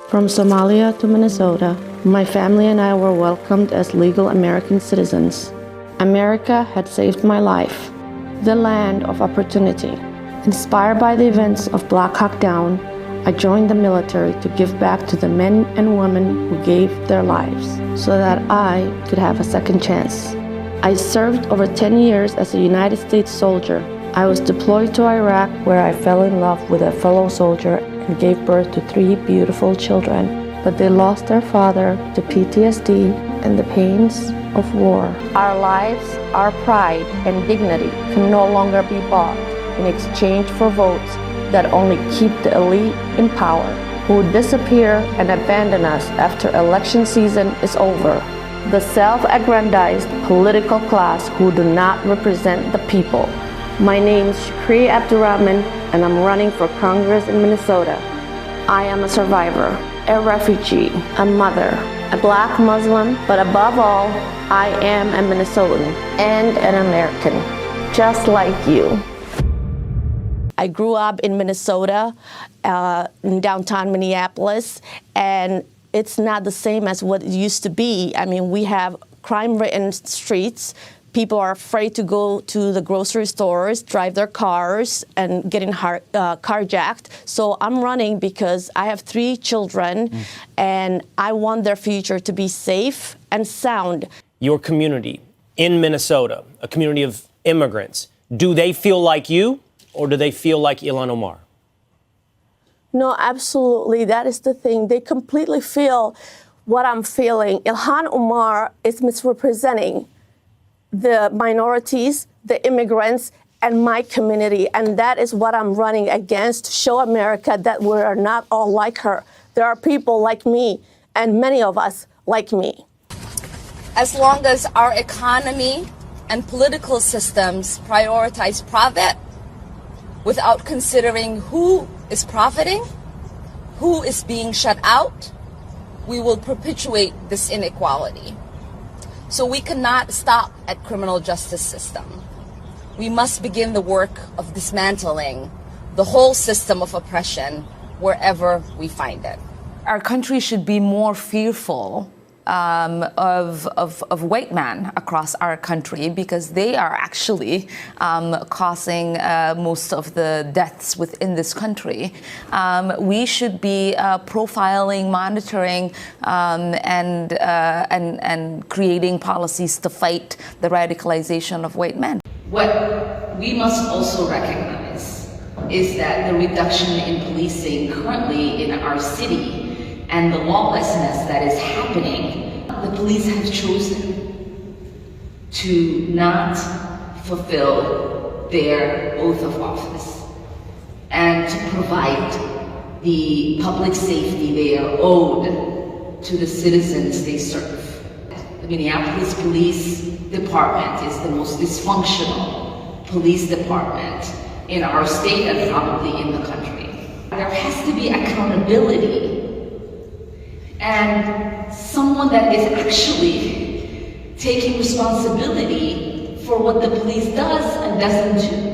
From Somalia to Minnesota, my family and I were welcomed as legal American citizens. America had saved my life, the land of opportunity. Inspired by the events of Black Hawk Down, I joined the military to give back to the men and women who gave their lives so that I could have a second chance. I served over 10 years as a United States soldier. I was deployed to Iraq, where I fell in love with a fellow soldier and gave birth to 3 beautiful children. But they lost their father to PTSD and the pains of war. Our lives, our pride, and dignity can no longer be bought in exchange for votes that only keep the elite in power, who disappear and abandon us after election season is over. The self-aggrandized political class who do not represent the people. My name is Shukri Abdirahman, and I'm running for Congress in Minnesota. I am a survivor, a refugee, a mother, a Black Muslim, but above all, I am a Minnesotan and an American, just like you. I grew up in Minnesota, in downtown Minneapolis, and it's not the same as what it used to be. I mean, we have crime-ridden streets. People are afraid to go to the grocery stores, drive their cars, and getting carjacked. So I'm running because I have 3 children, and I want their future to be safe and sound. Your community in Minnesota, a community of immigrants, do they feel like you, or do they feel like Ilhan Omar? No, absolutely. That is the thing. They completely feel what I'm feeling. Ilhan Omar is misrepresenting the minorities, the immigrants, and my community. And that is what I'm running against, to show America that we are not all like her. There are people like me, and many of us like me. As long as our economy and political systems prioritize profit without considering who is profiting, who is being shut out, we will perpetuate this inequality. So we cannot stop at criminal justice system. We must begin the work of dismantling the whole system of oppression wherever we find it. Our country should be more fearful of white men across our country, because they are actually causing most of the deaths within this country. We should be profiling, monitoring, and creating policies to fight the radicalization of white men. What we must also recognize is that the reduction in policing currently in our city and the lawlessness that is happening, the police have chosen to not fulfill their oath of office and to provide the public safety they are owed to the citizens they serve. The Minneapolis Police Department is the most dysfunctional police department in our state and probably in the country. There has to be accountability and someone that is actually taking responsibility for what the police does and doesn't do.